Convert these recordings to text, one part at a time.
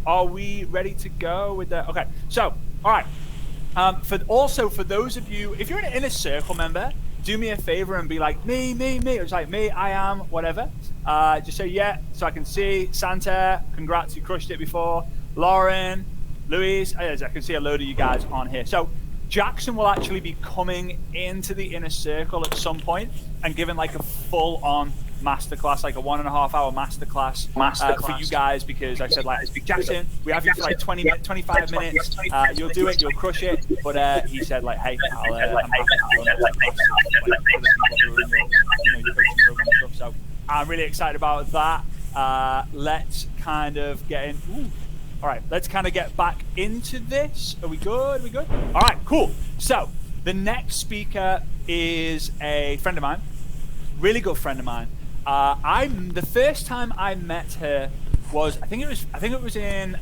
are we ready to go with that? Okay, so, all right. For those of you, if you're an inner circle member, do me a favor and be like, me. It's like, me, I am, whatever. Just say, yeah, so I can see. Santa, congrats, you crushed it before. Lauren, Louise, I can see a load of you guys on here. So Jackson will actually be coming into the inner circle at some point and giving like a full-on masterclass, like a 1.5 hour masterclass for you guys, because I said, like, Jackson, we have you for like 25 minutes. You'll do it, you'll crush it. But he said, like, hey, I'm happy to run your coaching program and stuff. So I'm really excited about that. Let's kind of get in. Ooh. All right, let's kind of get back into this. Are we good? Are we good? All right, cool. So the next speaker is a friend of mine, really good friend of mine. The first time I met her was I think it was in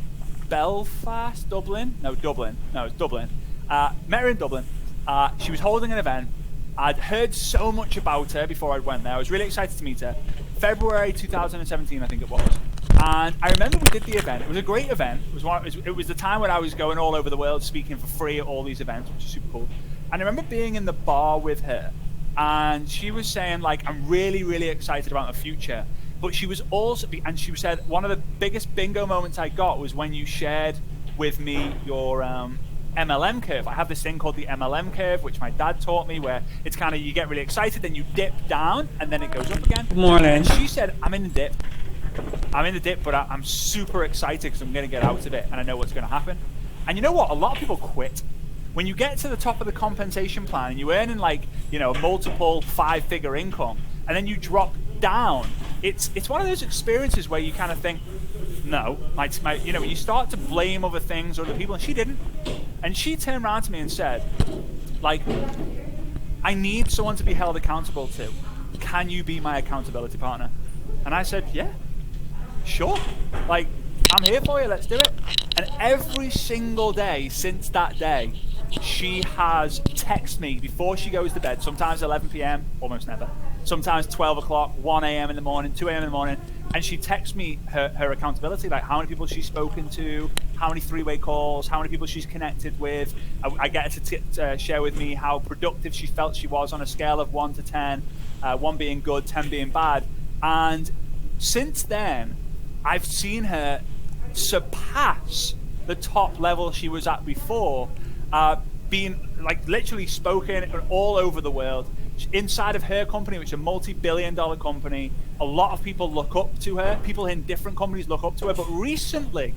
Belfast, Dublin. No, it was Dublin. Met her in Dublin. She was holding an event. I'd heard so much about her before I went there. I was really excited to meet her. February 2017, I think it was. And I remember we did the event. It was a great event. It was the time when I was going all over the world speaking for free at all these events, which is super cool. And I remember being in the bar with her, and she was saying, like, I'm really, really excited about the future. But she was also, and she said, one of the biggest bingo moments I got was when you shared with me your MLM curve. I have this thing called the MLM curve, which my dad taught me, where it's kind of, you get really excited, then you dip down, and then it goes up again. Good morning. And she said, I'm in the dip, but I'm super excited because I'm going to get out of it, and I know what's going to happen. And you know what? A lot of people quit. When you get to the top of the compensation plan and you're earning, like, you know, multiple 5-figure income, and then you drop down, it's one of those experiences where you kind of think, no, you know, you start to blame other things or other people, and she didn't. And she turned around to me and said, like, I need someone to be held accountable to. Can you be my accountability partner? And I said, yeah, sure. Like, I'm here for you, let's do it. And every single day since that day, she has texted me before she goes to bed, sometimes 11 p.m., almost never, sometimes 12 o'clock, 1 a.m. in the morning, 2 a.m. in the morning, and she texts me her accountability, like how many people she's spoken to, how many three-way calls, how many people she's connected with. I get her to share with me how productive she felt she was on a scale of 1 to 10, 1 being good, 10 being bad. And since then, I've seen her surpass the top level she was at before, being like literally spoken all over the world. Inside of her company, which is a multi-billion-dollar company, a lot of people look up to her. People in different companies look up to her. But recently,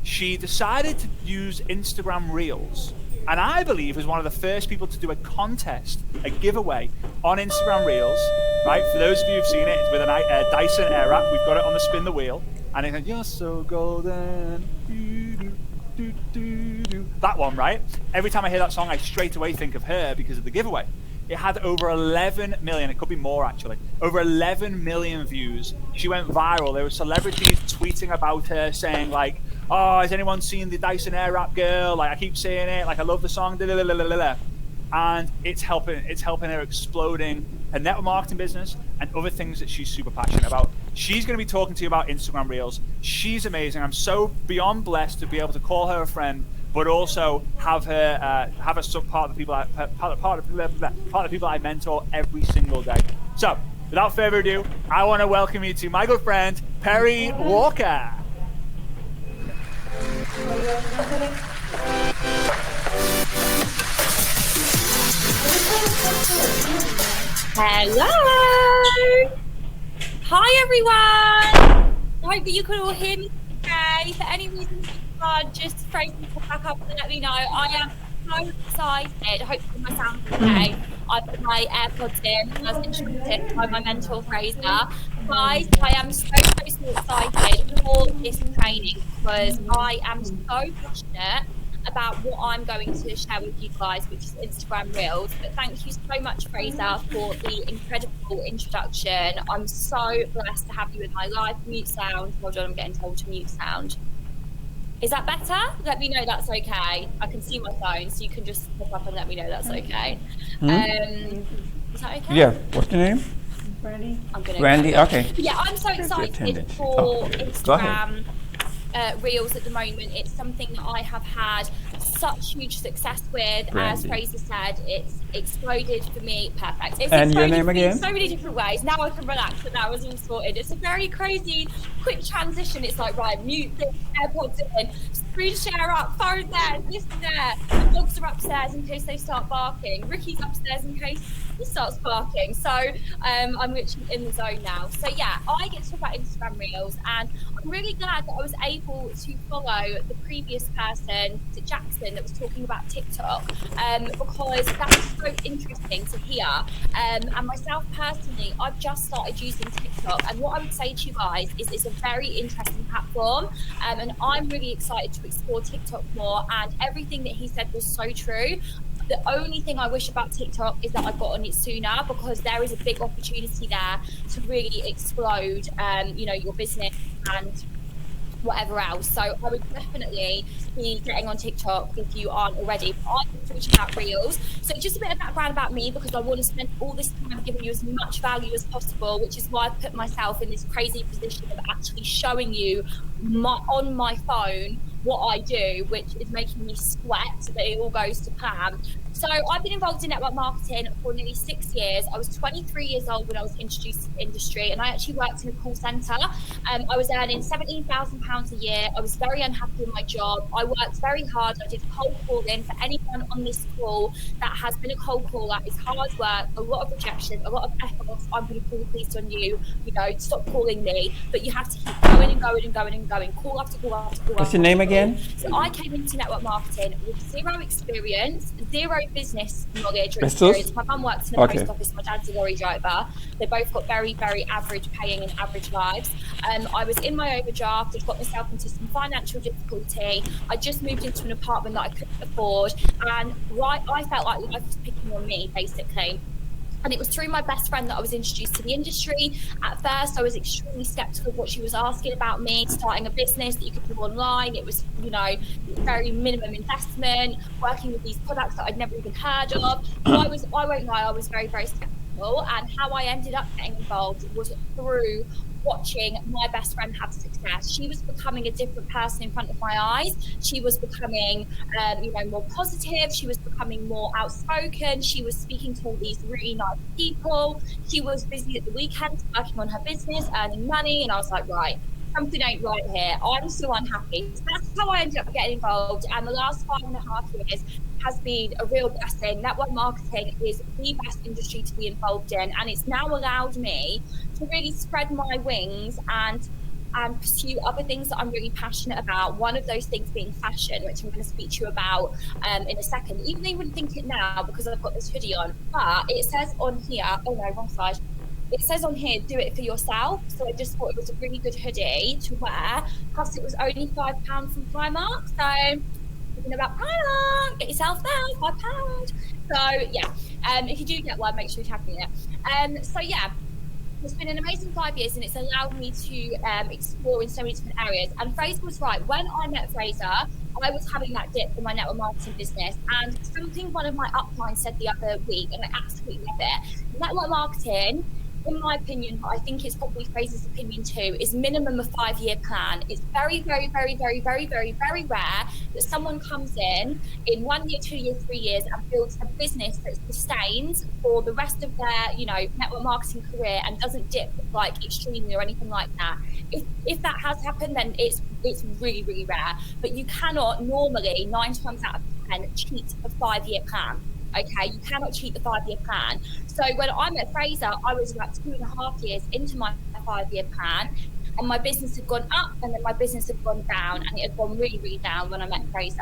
she decided to use Instagram Reels. And I believe was one of the first people to do a contest, a giveaway on Instagram Reels, right? For those of you who've seen it, it's with a Dyson Airwrap. We've got it on the spin the wheel. And it goes, you're so golden. That one, right? Every time I hear that song, I straight away think of her because of the giveaway. It had over 11 million, it could be more actually, over 11 million views. She went viral. There were celebrities tweeting about her saying like, oh, has anyone seen the Dyson Airwrap girl? Like, I keep saying it, like, I love the song, and it's helping her exploding her network marketing business and other things that she's super passionate about. She's going to be talking to you about Instagram Reels. She's amazing. I'm so beyond blessed to be able to call her a friend, but also have her part of the people I mentor every single day. So, without further ado, I want to welcome you to my good friend Perry Walker. Hello! Hi everyone! I hope that you can all hear me okay. For any reason you can't, just throw people back up and let me know. I am so excited. Hopefully my sound's okay. I put my AirPods in as instructed by my mentor Fraser. Guys, I am so excited for this training because I am so passionate about what I'm going to share with you guys, which is Instagram Reels. But thank you so much, Fraser, for the incredible introduction. I'm so blessed to have you in my live mute sound. Hold on, I'm getting told to mute sound. Is that better? Let me know that's okay. I can see my phone, so you can just pop up and let me know that's okay. Is that okay? Yeah, what's your name? Brandy. Brandy, okay. Yeah, I'm so excited for Instagram Reels at the moment. It's something that I have had such huge success with. As Fraser said, it's exploded for me. Perfect. It's and your exploded name for me in again? so many different ways. Now I can relax, and that was all sorted. It's a very crazy, quick transition. It's like, right, mute this, AirPods in, screen share up, phone there, this there. The dogs are upstairs in case they start barking. Ricky's upstairs in case he starts barking. So I'm literally in the zone now. So yeah, I get to talk about Instagram Reels, and I'm really glad that I was able to follow the previous person, Jackson, that was talking about TikTok, because that was so interesting to hear. And myself personally, I've just started using TikTok, and what I would say to you guys is it's a very interesting platform, and I'm really excited to explore TikTok more. And everything that he said was so true. The only thing I wish about TikTok is that I got on it sooner, because there is a big opportunity there to really explode, your business and whatever else. So I would definitely be getting on TikTok if you aren't already. But I'm talking about Reels. So just a bit of background about me, because I want to spend all this time giving you as much value as possible, which is why I've put myself in this crazy position of actually showing you on my phone what I do, which is making me sweat so that it all goes to plan. So I've been involved in network marketing for nearly 6 years. I was 23 years old when I was introduced to the industry, and I actually worked in a call centre. I was earning £17,000 a year. I was very unhappy in my job. I worked very hard. I did cold calling. For anyone on this call that has been a cold caller, it's hard work, a lot of rejection, a lot of F-offs. I'm going to call the police on you, stop calling me. But you have to keep going and going and going and going, call after call after call. What's your name again? So I came into network marketing with zero experience, zero business knowledge or Estos? experience. My mum works in the post office, my dad's a lorry driver. They both got very, very average paying and average lives. I was in my overdraft. I'd got myself into some financial difficulty. I just moved into an apartment that I couldn't afford, and I felt like life was picking on me, basically. And it was through my best friend that I was introduced to the industry. At first, I was extremely skeptical of what she was asking about me, starting a business that you could do online. It was, very minimum investment, working with these products that I'd never even heard of. So I won't lie, I was very, very skeptical. And how I ended up getting involved was through watching my best friend have success. She was becoming a different person in front of my eyes. She was becoming, more positive. She was becoming more outspoken. She was speaking to all these really nice people. She was busy at the weekends working on her business, earning money. And I was like, right, something ain't right here. I'm still unhappy. So that's how I ended up getting involved. And the last 5.5 years has been a real blessing. Network marketing is the best industry to be involved in. And it's now allowed me to really spread my wings and pursue other things that I'm really passionate about. One of those things being fashion, which I'm going to speak to you about in a second. Even though you wouldn't think it now because I've got this hoodie on, but it says on here, oh no, wrong side. It says on here, do it for yourself. So I just thought it was a really good hoodie to wear. Plus it was only £5 from Primark. So thinking about Primark, get yourself there, £5. So yeah, if you do get one, make sure you tag me in it. So yeah, it's been an amazing 5 years, and it's allowed me to explore in so many different areas. And Fraser was right. When I met Fraser, I was having that dip in my network marketing business, and something one of my uplines said the other week, and I absolutely love it. Network marketing, in my opinion, but I think it's probably Fraser's opinion too, is minimum a 5-year plan. It's very, very, very, very, very, very, very rare that someone comes in 1 year, 2 years, 3 years and builds a business that sustains for the rest of their, network marketing career and doesn't dip like extremely or anything like that. If that has happened, then it's really, really rare. But you cannot normally, 9 times out of 10, cheat a 5-year plan. Okay, you cannot cheat the 5-year plan. So when I met Fraser, I was about 2.5 years into my 5-year plan, and my business had gone up, and then my business had gone down, and it had gone really, really down when I met Fraser.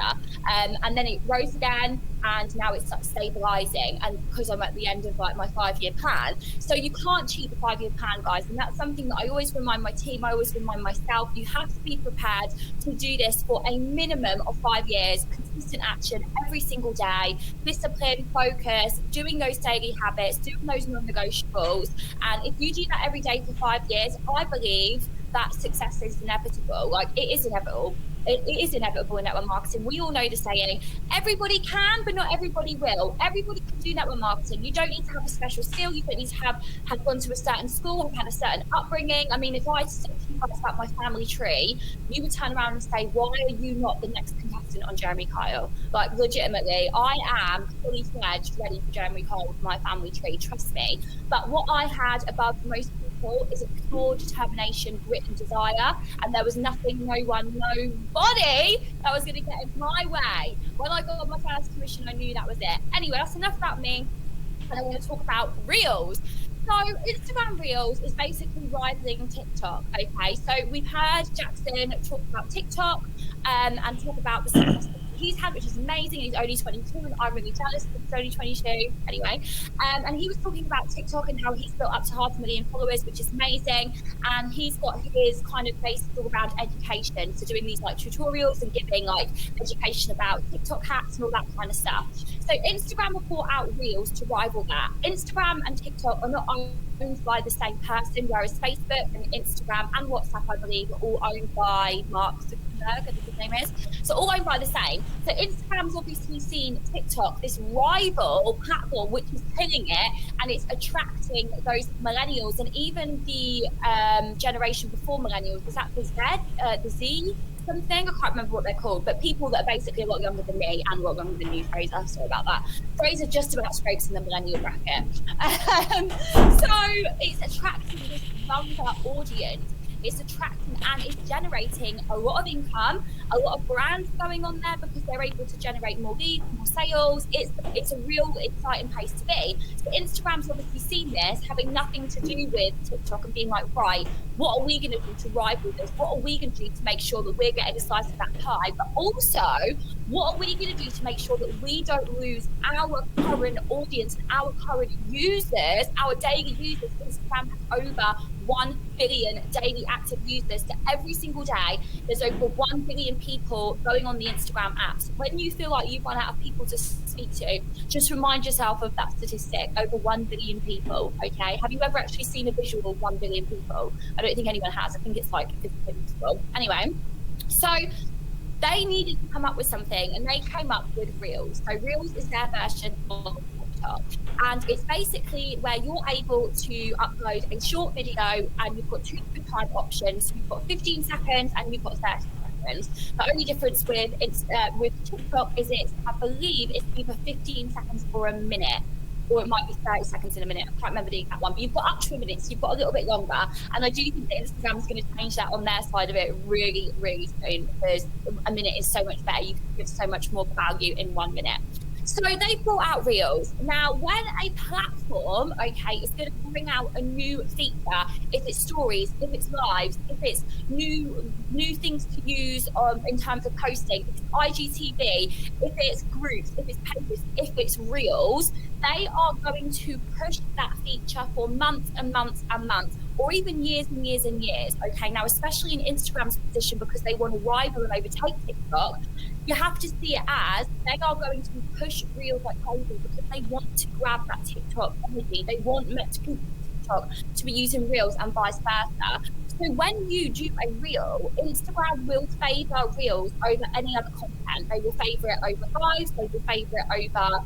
And then it rose again, and now it's like stabilizing, and because I'm at the end of like my 5-year plan. So you can't cheat the 5-year plan, guys, and that's something that I always remind my team, I always remind myself. You have to be prepared to do this for a minimum of 5 years, consistent action every single day, discipline, focus, doing those daily habits, doing those non-negotiables. And if you do that every day for 5 years, I believe that success is inevitable. Like, it is inevitable. it is inevitable in network marketing. We all know the saying, everybody can, but not everybody will. Everybody can do network marketing. You don't need to have a special skill. You don't need to have gone to a certain school, have had a certain upbringing. I mean, if I said to you guys about my family tree, you would turn around and say, why are you not the next contestant on Jeremy Kyle? Like, legitimately, I am fully fledged ready for Jeremy Kyle with my family tree, trust me. But what I had above most people is a pure determination, grit and desire, and there was nothing, no one, nobody that was going to get in my way. When I got my first commission, I knew that was it. Anyway, that's enough about me, and I want to talk about Reels. So Instagram Reels is basically rivaling TikTok. Okay, so we've heard Jackson talk about TikTok and talk about the success he's had, which is amazing. He's only 22, and I'm really jealous that he's only 22. Anyway, and he was talking about TikTok and how he's built up to 500,000 followers, which is amazing. And he's got his kind of base all around education, so doing these like tutorials and giving like education about TikTok hacks and all that kind of stuff. So Instagram have brought out Reels to rival that. Instagram and TikTok are not owned by the same person, whereas Facebook and Instagram and WhatsApp, I believe, are all owned by Mark Zuckerberg, I think his name is. So all owned by the same. So Instagram's obviously seen TikTok, this rival platform, which is killing it, and it's attracting those millennials and even the generation before millennials. Is that the Z? Something, I can't remember what they're called, but people that are basically a lot younger than me and a lot younger than you, Fraser. Sorry about that. Fraser just about scrapes in the millennial bracket. So it's attracting this younger audience. It's attracting and it's generating a lot of income, a lot of brands going on there because they're able to generate more leads, more sales. It's a real exciting place to be. So Instagram's obviously seen this, having nothing to do with TikTok, and being like, right, what are we going to do to rival this? What are we going to do to make sure that we're getting a slice of that pie? But also, what are we going to do to make sure that we don't lose our current audience and our current users, our daily users? Instagram has over 1 billion daily active users. So every single day, there's over 1 billion people going on the Instagram apps. When you feel like you've run out of people to speak to, just remind yourself of that statistic, over 1 billion people, okay? Have you ever actually seen a visual of 1 billion people? I don't think anyone has. I think it's like physical. Anyway, so they needed to come up with something, and they came up with Reels. So Reels is their version of TikTok, and it's basically where you're able to upload a short video, and you've got 2 different time options. You've got 15 seconds and you've got 30 seconds. The only difference with TikTok is I believe it's either 15 seconds or a minute, or it might be 30 seconds in a minute. I can't remember the exact one, but you've got up to a minute, so you've got a little bit longer. And I do think that Instagram is going to change that on their side of it really, really soon, because a minute is so much better. You can give so much more value in 1 minute. So they brought out Reels. Now, when a platform, okay, is going to bring out a new feature, if it's stories, if it's lives, if it's new things to use in terms of posting, if it's IGTV, if it's groups, if it's pages, if it's Reels, they are going to push that feature for months and months and months, or even years and years and years. Okay, now especially in Instagram's position, because they want to rival and overtake TikTok, you have to see it as they are going to push Reels like crazy because they want to grab that TikTok energy. They want TikTok to be using Reels and vice versa. So when you do a Reel, Instagram will favour Reels over any other content. They will favour it over lives. They will favour it over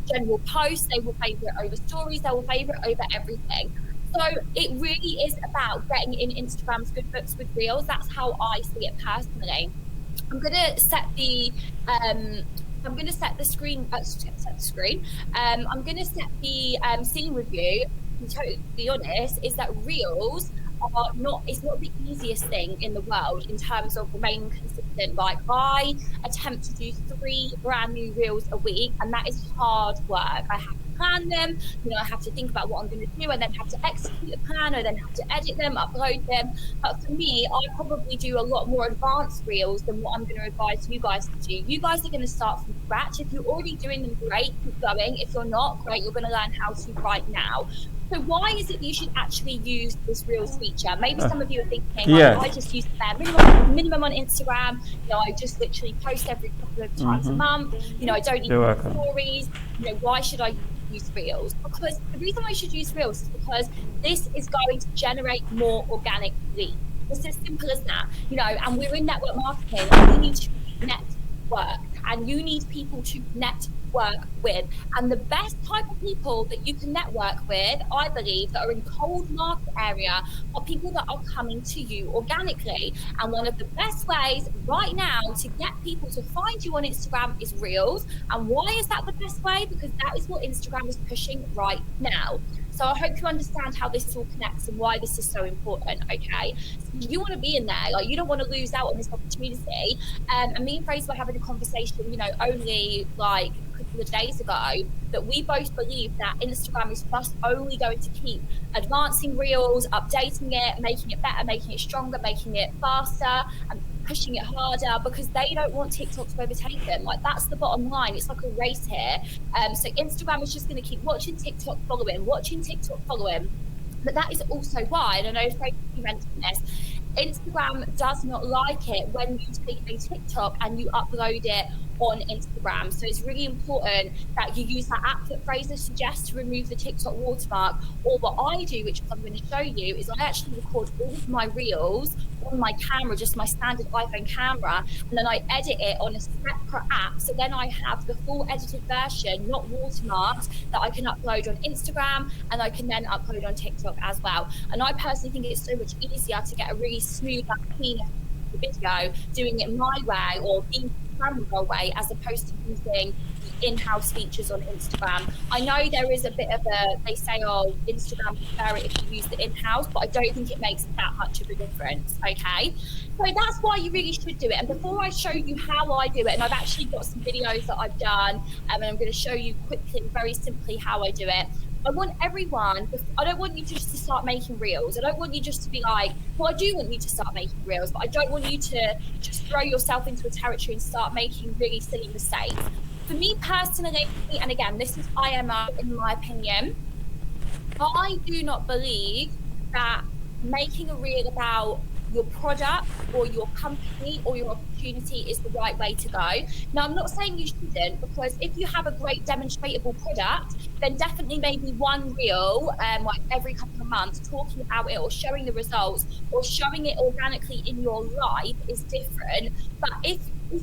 general posts. They will favour it over stories. They will favour it over everything. So it really is about getting in Instagram's good books with Reels. That's how I see it personally. I'm gonna set the screen. I'm gonna set the scene with you. To be totally honest, is that Reels it's not the easiest thing in the world in terms of remaining consistent. Like, I attempt to do 3 brand new Reels a week, and that is hard work. I have to plan them, I have to think about what I'm going to do, and then have to execute a plan, and then have to edit them, upload them. But for me, I probably do a lot more advanced Reels than what I'm going to advise you guys to do. You guys are going to start from scratch. If you're already doing them, great, keep going. If you're not, great, you're going to learn how to right now. So why is it you should actually use this Reels feature? Maybe some of you are thinking, I just use the bare minimum on Instagram. I just literally post every couple of times a month. I don't even do stories. Why should I use Reels? Because the reason I should use Reels is because this is going to generate more organic leads. It's as simple as that, you know, and we're in network marketing and we need to network, and you need people to network with. And the best type of people that you can network with, I believe, that are in cold market area are people that are coming to you organically. And one of the best ways right now to get people to find you on Instagram is Reels. And why is that the best way? Because that is what Instagram is pushing right now. So I hope you understand how this all connects and why this is so important, okay? So you want to be in there, like you don't want to lose out on this opportunity. And me and Fraser were having a conversation, you know, only like a couple of days ago, that we both believe that Instagram is just only going to keep advancing Reels, updating it, making it better, making it stronger, making it faster, and pushing it harder, because they don't want TikTok to overtake them. Like, that's the bottom line. It's like a race here. So Instagram is just going to keep watching TikTok, following. But that is also why, and I know Fraser, you mentioned this, Instagram does not like it when you take a TikTok and you upload it on Instagram. So it's really important that you use that app that Fraser suggests to remove the TikTok watermark. Or what I do, which I'm going to show you, is I actually record all of my reels on my camera, just my standard iPhone camera, and then I edit it on a separate app. So then I have the full edited version, not watermarked, that I can upload on Instagram, and I can then upload on TikTok as well. And I personally think it's so much easier to get a really smooth and clean video doing it my way, or being camera way, as opposed to using the in-house features on Instagram. I know there is a bit of they say, oh, Instagram prefer it if you use the in-house, but I don't think it makes that much of a difference, okay? So that's why you really should do it. And before I show you how I do it, and I've actually got some videos that I've done, and I'm going to show you quickly, very simply, how I do it. I want everyone, I don't want you just to start making reels. I don't want you just to be like, well, I do want you to start making reels, but I don't want you to just throw yourself into a territory and start making really silly mistakes. For me personally, and again, this is IMO in my opinion, I do not believe that making a reel about your product or your company or your opportunity is the right way to go. Now, I'm not saying you shouldn't, because if you have a great demonstratable product, then definitely maybe one reel, like every couple of months, talking about it or showing the results or showing it organically in your life is different. But if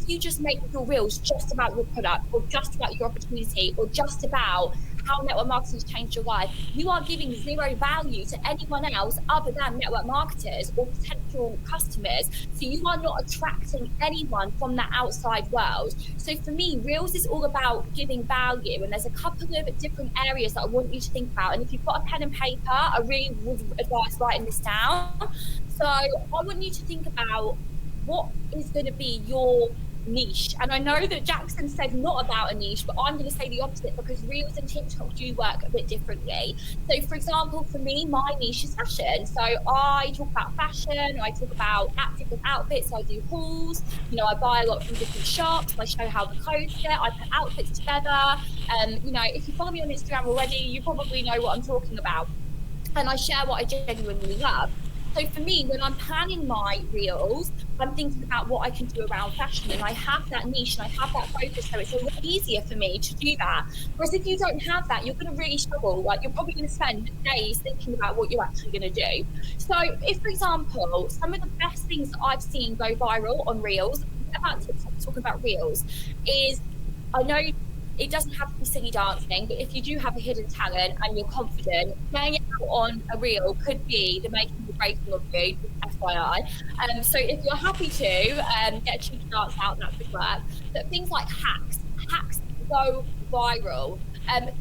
you just make your reels just about your product or just about your opportunity or just about how network marketing has changed your life, you are giving zero value to anyone else other than network marketers or potential customers. So you are not attracting anyone from that outside world. So for me, Reels is all about giving value. And there's a couple of different areas that I want you to think about. And if you've got a pen and paper, I really would advise writing this down. So I want you to think about what is going to be your niche. And I know that Jackson said not about a niche, but I'm going to say the opposite, because Reels and TikTok do work a bit differently. So for example, for me, my niche is fashion. So I talk about fashion, I talk about active outfits, I do hauls, you know, I buy a lot from different shops, I show how the clothes fit, I put outfits together. You know, if you follow me on Instagram already, you probably know what I'm talking about. And I share what I genuinely love. So for me, when I'm planning my reels, I'm thinking about what I can do around fashion, and I have that niche and I have that focus, so it's a lot easier for me to do that. Whereas if you don't have that, you're going to really struggle. Like, you're probably going to spend days thinking about what you're actually going to do. So if, for example, some of the best things that I've seen go viral on reels, about TikTok, talking about reels, is, I know it doesn't have to be silly dancing, but if you do have a hidden talent and you're confident, playing it out on a reel could be the making or breaking of you, FYI. So if you're happy to get a cheeky dance out, that could work. But things like hacks go viral.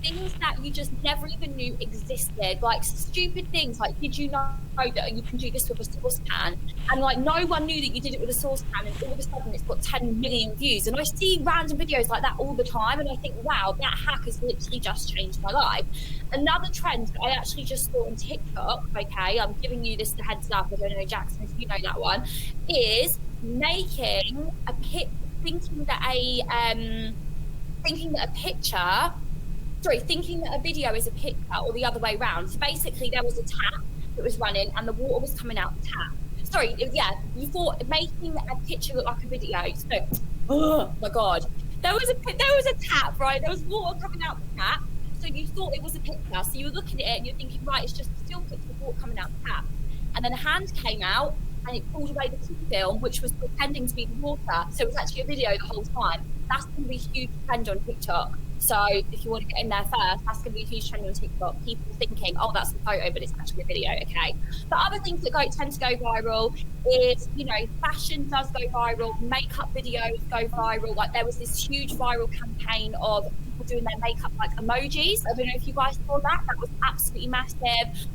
Things that you just never even knew existed, like stupid things like, did you know that you can do this with a saucepan? And like, no one knew that you did it with a saucepan, and all of a sudden it's got 10 million views. And I see random videos like that all the time, and I think, wow, that hack has literally just changed my life. Another trend that I actually just saw on TikTok, okay, I'm giving you this the heads up, I don't know, Jackson, if you know that one, is making a thinking that a video is a picture, or the other way around. So basically there was a tap that was running and the water was coming out the tap. You thought making a picture look like a video. So, oh my God, there was a tap, right? There was water coming out the tap. So you thought it was a picture. So you were looking at it and you're thinking, right, it's just a still picture of water coming out the tap. And then a hand came out and it pulled away the clip film, which was pretending to be the water. So it was actually a video the whole time. That's going to be a huge trend on TikTok. So if you want to get in there first, that's going to be a huge trend on TikTok. People thinking, oh, that's a photo, but it's actually a video, okay? But other things that tend to go viral is, you know, fashion does go viral, makeup videos go viral. Like there was this huge viral campaign of people doing their makeup like emojis. I don't know if you guys saw that. That was absolutely massive.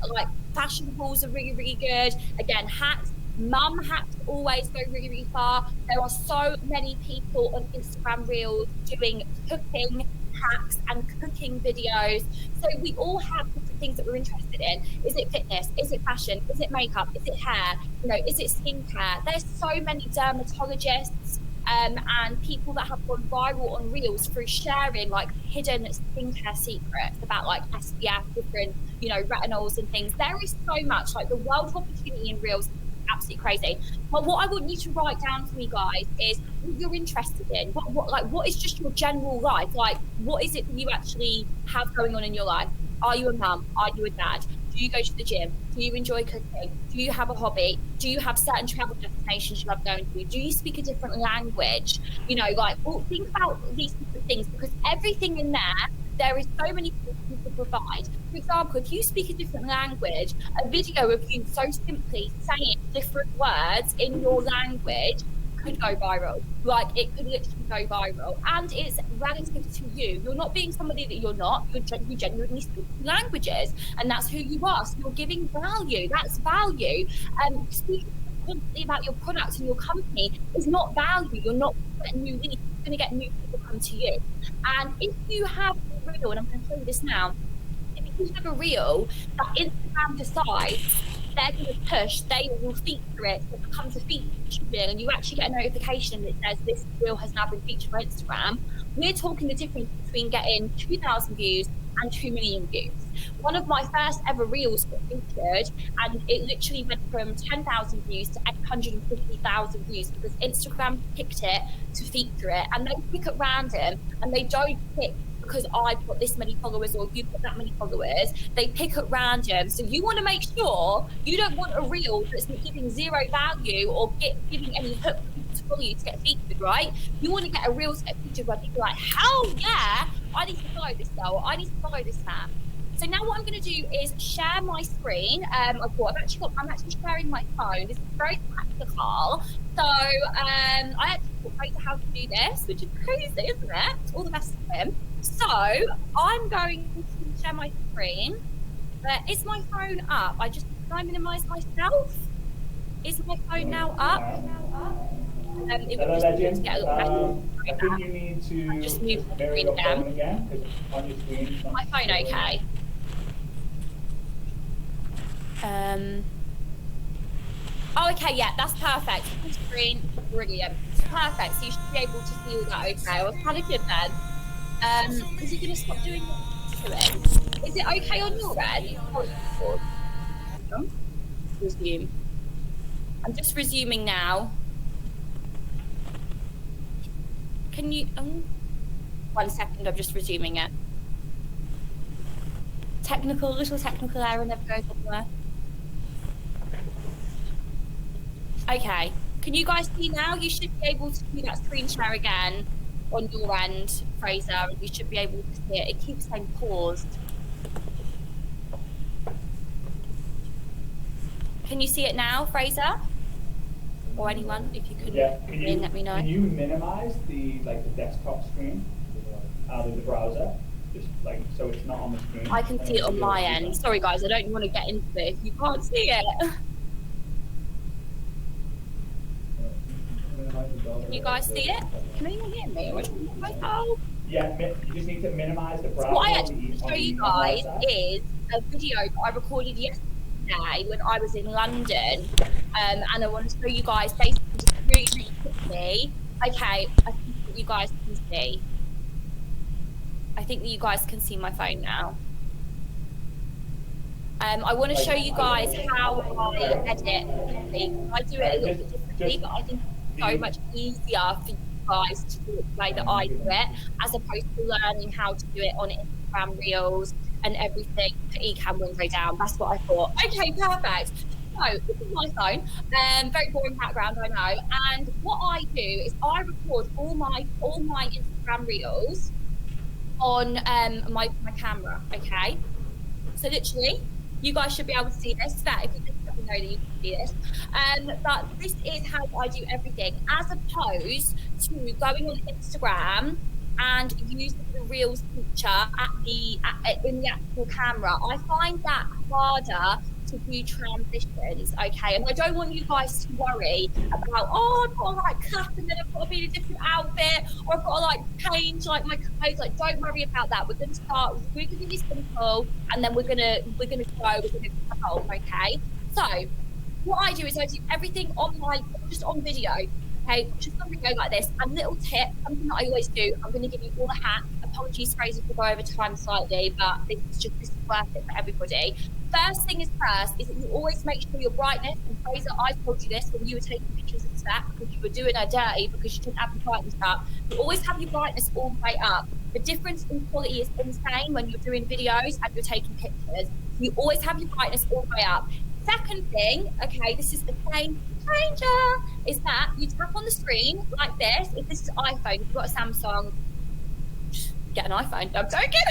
Like fashion hauls are really, really good. Again, hacks. Mum hacks always go really, really far. There are so many people on Instagram Reels doing cooking hacks and cooking videos. So we all have different things that we're interested in. Is it fitness? Is it fashion? Is it makeup? Is it hair? You know, is it skincare? There's so many dermatologists and people that have gone viral on Reels through sharing like hidden skincare secrets about like SPF, different, you know, retinols and things. There is so much, like the world of opportunity in Reels, absolutely crazy. But what I want you to write down for me, guys, is what you're interested in. What is just your general life? Like, what is it that you actually have going on in your life? Are you a mum? Are you a dad? Do you go to the gym? Do you enjoy cooking? Do you have a hobby? Do you have certain travel destinations you love going to? Do you speak a different language? You know, like, well, think about these different things, because everything in there is so many things you can provide. For example, if you speak a different language, a video of you so simply saying different words in your language could go viral. Like, it could literally go viral. And it's relative to you. You're not being somebody that you're not. You genuinely speak languages. And that's who you are. So you're giving value. That's value. Speaking constantly about your product and your company is not value. You're not getting new leads. You're going to get new people come to you. And if you have a reel, and I'm going to show you this now, if you have a reel that Instagram decides they're going to push, they will feature it, so it becomes a feature reel, and you actually get a notification that says this reel has now been featured on Instagram. We're talking the difference between getting 2,000 views and 2 million views. One of my first ever reels got featured, and it literally went from 10,000 views to 850,000 views because Instagram picked it to feature it, and they pick at random, and they don't pick because I've got this many followers or you've got that many followers. They pick at random. So you want to make sure you don't want a reel that's giving zero value or giving any hook for people to follow you to get featured, right? You want to get a reel to get featured where people are like, hell yeah, I need to follow this girl, I need to follow this man. So now what I'm going to do is share my screen. I'm actually sharing my phone. This is very practical. So I actually taught Fraser how to do this, which is crazy, isn't it? All the best to him. So I'm going to share my screen. Is my phone up? Can I minimize myself? Is my phone now up? It Hello, would Legend. get a little better. I think you need to Just move the mirror screen your again. phone again, because on your screen it's not My phone showing. okay? Oh, okay, yeah, that's perfect. Full screen, brilliant. Perfect, so you should be able to see all that okay. I was kind of good then. Is he going to stop doing what he's doing? Is it okay on your end? Resume. I'm just resuming now. Can you... 1 second, I'm just resuming it. Little technical error never goes anywhere. Okay, can you guys see now? You should be able to do that screen share again on your end, Fraser, and you should be able to see it. It keeps saying paused. Can you see it now, Fraser? Or anyone, if you could, Yeah, let me know. Can you minimize the desktop screen out of the browser? Just like so it's not on the screen. I can see it on my end. Sorry guys, I don't want to get into it if you can't see it. Can you guys see it? Can anyone hear me? Yeah, you just need to minimize the browser. What I actually want to show you guys is a video that I recorded yesterday when I was in London, and I want to show you guys basically just really, really quickly. Okay, I think that you guys can see. I think that you guys can see my phone now. I want to show you guys how I edit. I do it a little bit differently, but I think it's so much easier for you guys to do it the way that I do it, as opposed to learning how to do it on Instagram Reels and everything, put Ecamm window down. That's what I thought. Okay, perfect. So this is my phone. Very boring background, I know. And what I do is I record all my Instagram reels on my camera. Okay. So literally, you guys should be able to see this. That if you just let me know that you can see this. But this is how I do everything, as opposed to going on Instagram and using the Reels feature in the actual camera. I find that harder to do transitions, okay? And I don't want you guys to worry about, oh, I've got to like cut and then I've got to be in a different outfit, or I've got to like change like my clothes. Like, don't worry about that. We're going to start really simple, and then we're gonna go, we're gonna go, okay? So what I do is I do everything just on video. Okay, just on video like this. And little tip, something that I always do, I'm going to give you all the hacks. Apologies, Fraser, for go over time slightly, but this is worth it for everybody. First thing is first is that you always make sure your brightness, and Fraser, I told you this when you were taking pictures of Stack because you were doing her dirty because you didn't have the brightness up. You always have your brightness all the way up. The difference in quality is insane when you're doing videos and you're taking pictures. You always have your brightness all the way up. Second thing, okay, this is the game changer, is that you tap on the screen like this. If this is iPhone, if you've got a Samsung, get an iPhone. I'm joking.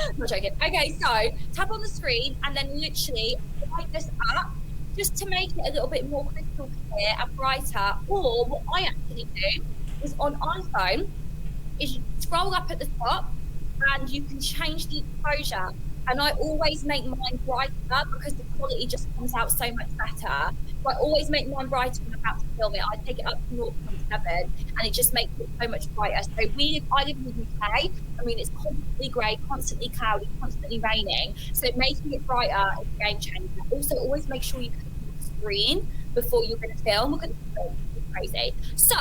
I'm not joking. Okay, so tap on the screen and then literally light this up just to make it a little bit more crystal clear and brighter. Or what I actually do is on iPhone is you scroll up at the top and you can change the exposure. And I always make mine brighter because the quality just comes out so much better. So I always make mine brighter when I'm about to film it. I take it up to 0.7 and it just makes it so much brighter. So I live in the UK. I mean, it's constantly grey, constantly cloudy, constantly raining. So making it brighter is a game changer. Also, always make sure you click on the screen before you're going to film. We're going to film. It's crazy. So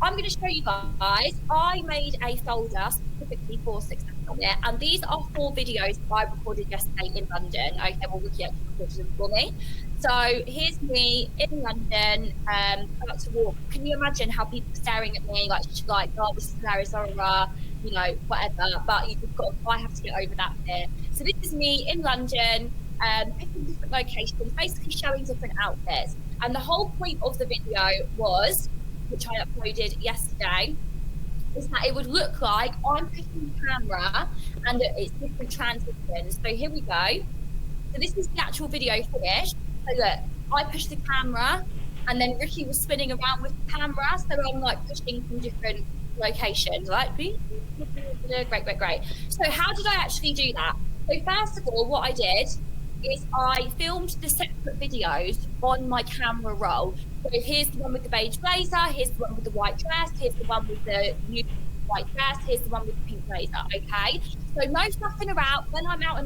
I'm going to show you guys. I made a folder specifically for Success on it, and these are 4 videos that I recorded yesterday in London. Okay, well, Ricky actually recorded them for me. So here's me in London, about to walk. Can you imagine how people are staring at me like, oh, this is hilarious, you know, whatever. But I have to get over that bit. So this is me in London, picking different locations, basically showing different outfits. And the whole point of the video was, which I uploaded yesterday, is that it would look like I'm picking the camera and it's different transitions. So here we go. So this is the actual video finished. So look, I pushed the camera and then Ricky was spinning around with the camera. So I'm like pushing from different locations, right? Great. So how did I actually do that? So first of all, what I did is I filmed the separate videos on my camera roll. So here's the one with the beige blazer, here's the one with the white dress, here's the one with the new white dress, here's the one with the pink blazer, okay? So no faffing around when I'm out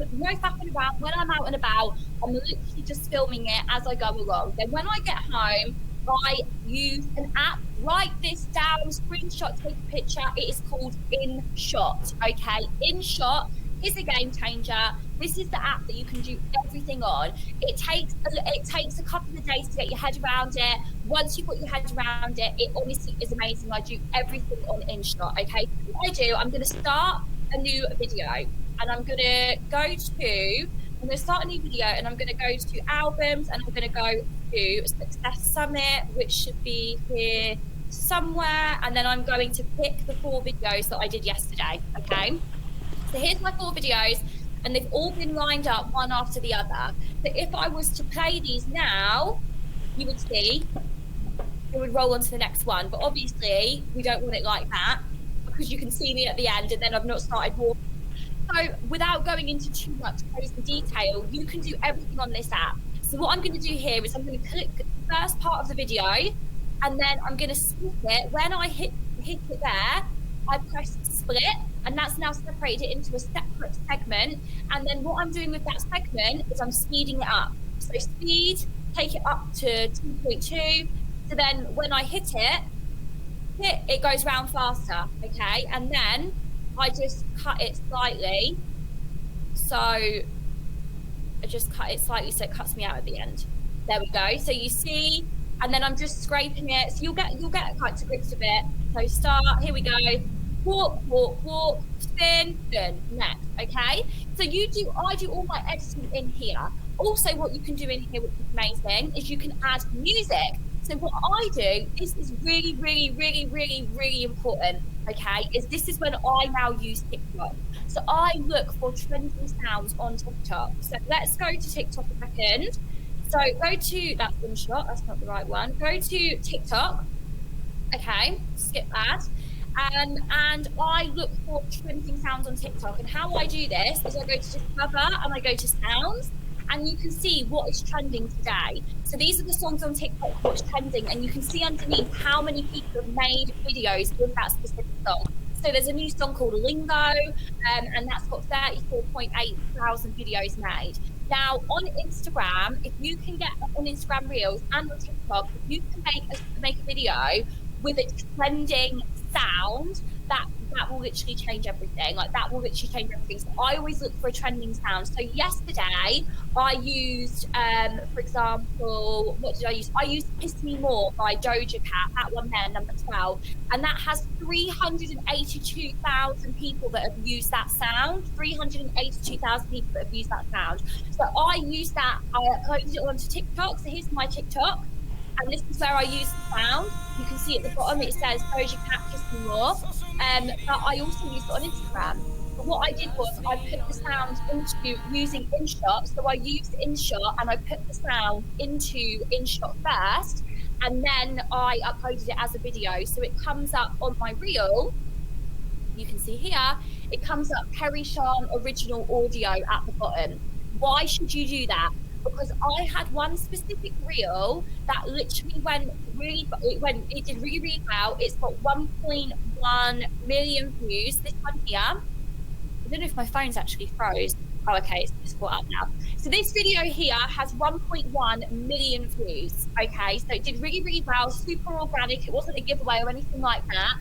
and about. I'm literally just filming it as I go along. Then when I get home, I use an app, write this down, screenshot, take a picture. It is called InShot, okay? InShot is a game changer. This is the app that you can do everything on. It takes a couple of days to get your head around it. Once you've got your head around it, it honestly is amazing. I do everything on InShot, okay? What I do, I'm going to start a new video, and I'm going to start a new video, and I'm going to go to albums, and I'm going to go to Success Summit, which should be here somewhere, and then I'm going to pick the 4 videos that I did yesterday, okay? So here's my 4 videos, and they've all been lined up one after the other. So if I was to play these now, you would see it would roll on to the next one. But obviously, we don't want it like that because you can see me at the end and then I've not started walking. So without going into too much crazy detail, you can do everything on this app. So what I'm going to do here is I'm going to click the first part of the video, and then I'm going to split it. When I hit it there, I press split, and that's now separated it into a separate segment. And then what I'm doing with that segment is I'm speeding it up. So speed, take it up to 2.2. So then when I hit it goes round faster, okay? And then I just cut it slightly. So I just cut it slightly so it cuts me out at the end. There we go. So you see, and then I'm just scraping it. So you'll get quite to grips with it. So start, here we go. Walk, spin, next, okay? So I do all my editing in here. Also, what you can do in here, which is amazing, is you can add music. So what I do, this is really, really, really, really, really important, okay, is this is when I now use TikTok. So I look for trending sounds on TikTok. So let's go to TikTok a second. So go to that InShot, that's not the right one. Go to TikTok. Okay, skip that. And I look for trending sounds on TikTok. And how I do this is I go to Discover and I go to Sounds, and you can see what is trending today. So these are the songs on TikTok, what's trending, and you can see underneath how many people have made videos with that specific song. So there's a new song called Lingo, and that's got 34.8 thousand videos made. Now on Instagram, if you can get on Instagram Reels and on TikTok, if you can make a video with a trending sound, that will literally change everything. Like that will literally change everything. So I always look for a trending sound. So yesterday I used, for example, what did I use? I used Kiss Me More by Doja Cat, that one there, number 12. And that has 382,000 people that have used that sound. 382,000 people that have used that sound. So I used that, I uploaded it onto TikTok. So here's my TikTok. And this is where I use the sound. You can see at the bottom it says Doja Cat Kiss Me More. But I also used it on Instagram. But what I did was I put the sound into using InShot. So I used InShot and I put the sound into InShot first, and then I uploaded it as a video. So it comes up on my reel. You can see here, it comes up Perry Sean original audio at the bottom. Why should you do that? Because I had one specific reel that literally it did really, really well. It's got 1.1 million views. This one here, I don't know if my phone's actually froze. Oh, okay, it's just caught up now. So this video here has 1.1 million views. Okay, so it did really, really well, super organic. It wasn't a giveaway or anything like that.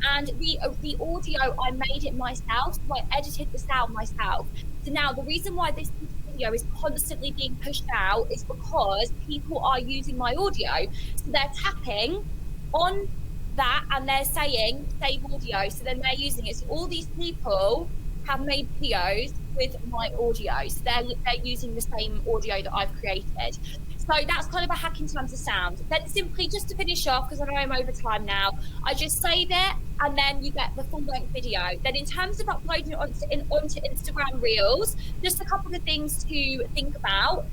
And the audio, I made it myself, so I edited the sound myself. So now the reason why this video is constantly being pushed out is because people are using my audio. So they're tapping on that and they're saying save audio. So then they're using it. So all these people have made videos with my audio. So they're using the same audio that I've created. So that's kind of a hack in terms of sound. Then simply, just to finish off, because I know I'm over time now, I just save it and then you get the full length video. Then in terms of uploading it onto Instagram Reels, just a couple of things to think about.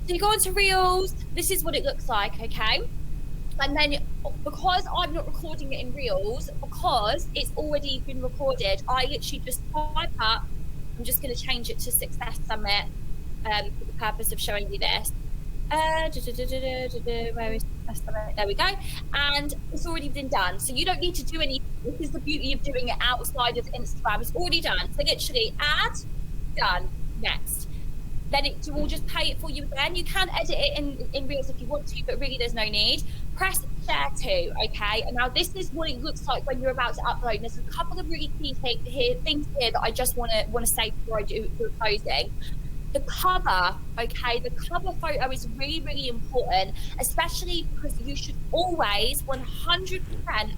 So you go onto Reels, this is what it looks like, okay? And then because I'm not recording it in Reels, because it's already been recorded, I literally just type up, I'm just going to change it to Success Summit for the purpose of showing you this. Where is Success Summit? There we go. And it's already been done. So you don't need to do anything. This is the beauty of doing it outside of Instagram. It's already done. So literally add, done, next. Then it will just pay it for you again. You can edit it in Reels if you want to, but really there's no need. Press share to, okay? And now this is what it looks like when you're about to upload. And there's a couple of really key things here that I just want to say before I do the closing. The cover, okay? The cover photo is really, really important, especially because you should always 100%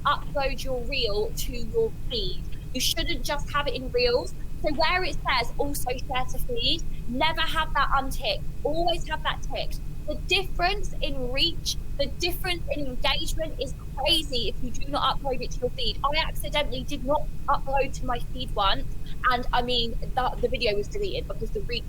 upload your reel to your feed. You shouldn't just have it in Reels. So where it says also share to feed, never have that unticked. Always have that ticked. The difference in reach, the difference in engagement is crazy if you do not upload it to your feed. I accidentally did not upload to my feed once, and I mean the video was deleted because the reach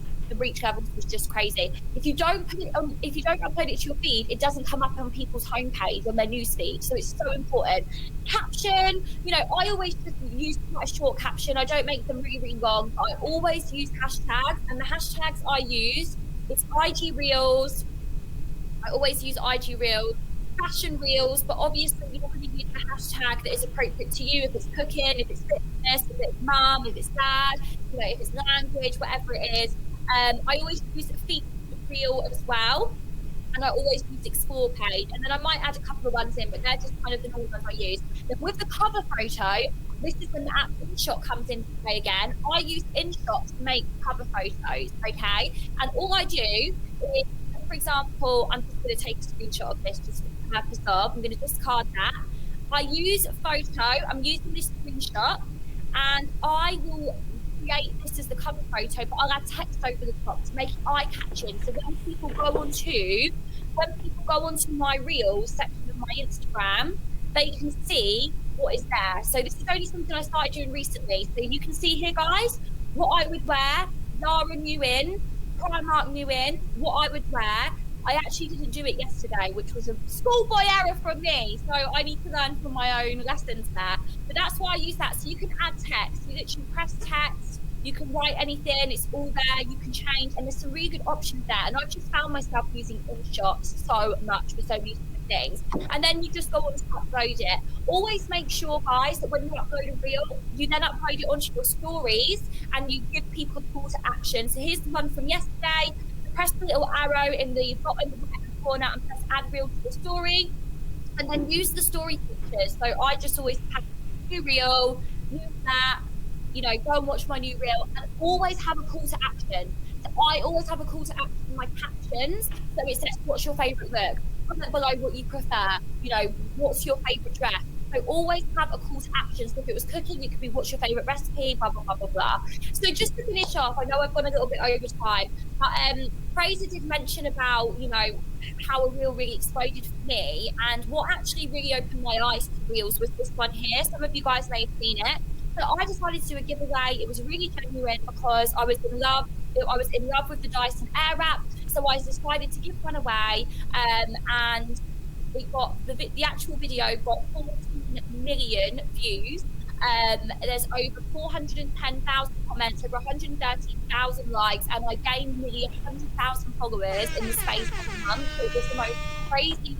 levels was just crazy. If you don't upload it to your feed, it doesn't come up on people's homepage on their newsfeed. So it's so important. Caption, I always just use quite a short caption. I don't make them really, really long. I always use hashtags, and the hashtags I use is IG Reels. I always use IG Reels, fashion Reels, but obviously you want to use a hashtag that is appropriate to you. If it's cooking, if it's fitness, if it's mum, if it's dad, if it's language, whatever it is. I always use feet reel as well, and I always use explore page, and then I might add a couple of ones in, but they're just kind of the normal ones I use. Then with the cover photo, this is when the app InShot comes into play again. I use InShot to make cover photos, okay? And all I do is, for example, I'm just going to take a screenshot of this just for the purpose of, I'm going to discard that. I use photo, I'm using this screenshot, and I will create this as the cover photo, but I'll add text over the top to make it eye-catching. So when people go onto my Reels section of my Instagram, they can see what is there. So this is only something I started doing recently. So you can see here, guys, what I would wear, Zara new in, Primark new in, what I would wear. I actually didn't do it yesterday, which was a schoolboy error from me. So I need to learn from my own lessons there. But that's why I use that. So you can add text. You literally press text. You can write anything. It's all there. You can change. And there's some really good options there. And I've just found myself using InShot so much for so many different things. And then you just go on to upload it. Always make sure, guys, that when you upload a reel, you then upload it onto your stories and you give people a call to action. So here's the one from yesterday. Press the little arrow in the bottom right corner and press add reel to the story, and then use the story pictures. So I just always have new reel, use that, you know, go and watch my new reel, and always have a call to action. So I always have a call to action in my captions. So it says, what's your favourite look? Comment below what you prefer. You know, what's your favourite dress? So always have a call to action. So if it was cooking, it could be what's your favourite recipe, blah, blah, blah, blah, blah. So just to finish off, I know I've gone a little bit over time, but Fraser did mention about, you know, how a reel really exploded for me. And what actually really opened my eyes to reels was this one here. Some of you guys may have seen it. So I decided to do a giveaway. It was really genuine because I was in love. I was in love with the Dyson Airwrap. So I decided to give one away. And it got the actual video got 14 million views. There's over 410,000 comments, over 113,000 likes, and I gained nearly 100,000 followers in the space of a month. It was the most crazy,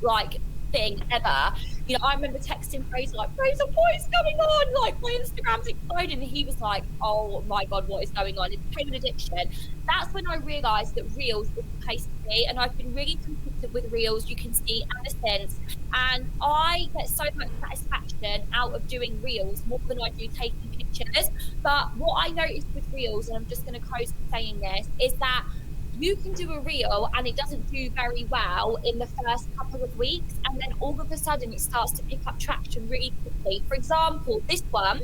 like, thing ever. You know, I remember texting Fraser like, Fraser, what is going on? Like, my Instagram's exploding, and he was like, oh my god, what is going on? It became an addiction. That's when I realised that Reels was the place to be, and I've been really consistent with Reels, you can see, ever since. And I get so much satisfaction out of doing Reels more than I do taking pictures. But what I noticed with Reels, and I'm just going to close with saying this, is that you can do a reel and it doesn't do very well in the first couple of weeks, and then all of a sudden it starts to pick up traction really quickly. For example, this one,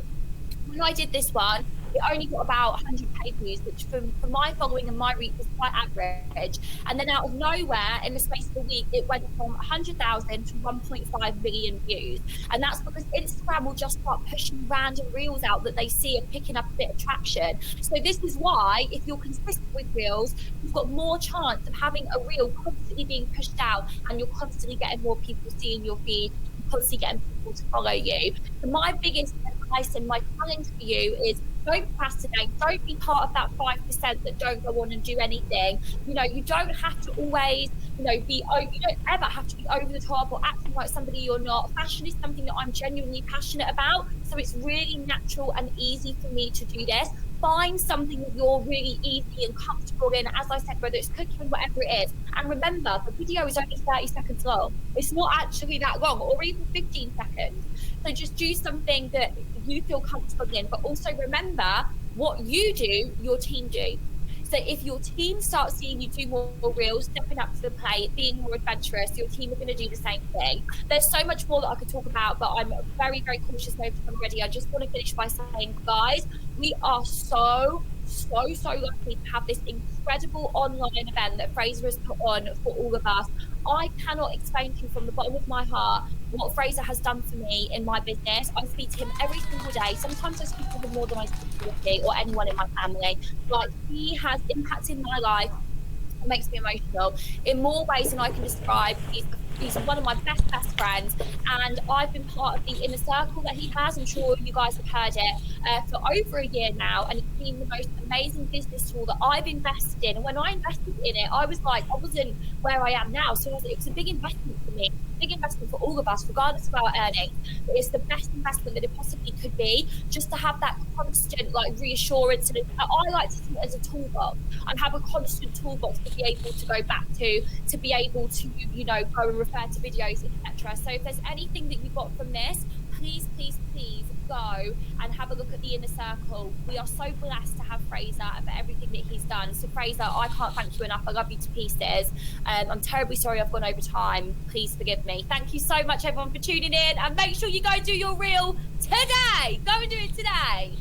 when I did this one, it only got about 100k views, which for my following and my reach was quite average. And then out of nowhere, in the space of a week, it went from 100,000 to 1.5 million views. And that's because Instagram will just start pushing random reels out that they see are picking up a bit of traction. So this is why, if you're consistent with reels, you've got more chance of having a reel constantly being pushed out, and you're constantly getting more people seeing your feed, constantly getting people to follow you. So my biggest advice and my challenge for you is, don't procrastinate. Don't be part of that 5% that don't go on and do anything. You know, you don't have to always, you know, you don't ever have to be over the top or acting like somebody you're not. Fashion is something that I'm genuinely passionate about. So it's really natural and easy for me to do this. Find something that you're really easy and comfortable in, as I said, whether it's cooking, whatever it is. And remember, the video is only 30 seconds long. It's not actually that long, or even 15 seconds. So just do something that you feel comfortable in, but also remember, what you do, your team do. So if your team starts seeing you do more reels, stepping up to the plate, being more adventurous, your team are going to do the same thing. There's so much more that I could talk about, but I'm very, very cautious over time already. I just want to finish by saying, guys, we are so lucky to have this incredible online event that Fraser has put on for all of us. I cannot explain to you from the bottom of my heart what Fraser has done for me in my business. I speak to him every single day. Sometimes I speak to him more than I speak to Ricky or anyone in my family. Like, he has impacted my life. It makes me emotional in more ways than I can describe. He's one of my best friends, and I've been part of the inner circle that he has. I'm sure you guys have heard it for over a year now, and it's been the most amazing business tool that I've invested in. And when I invested in it, I was like, I wasn't where I am now, so it was a big investment for me, big investment for all of us, regardless of our earnings. But it's the best investment that it possibly could be, just to have that constant like reassurance. And I like to see it as a toolbox. I have a constant toolbox to be able to go back to be able to, you know, go and refer to videos, etc. So if there's anything that you got from this, please go and have a look at the inner circle. We are so blessed to have Fraser and for everything that he's done. So Fraser, I can't thank you enough. I love you to pieces. I'm terribly sorry I've gone over time. Please forgive me. Thank you so much, everyone, for tuning in, and make sure you go do your reel today. Go and do it today.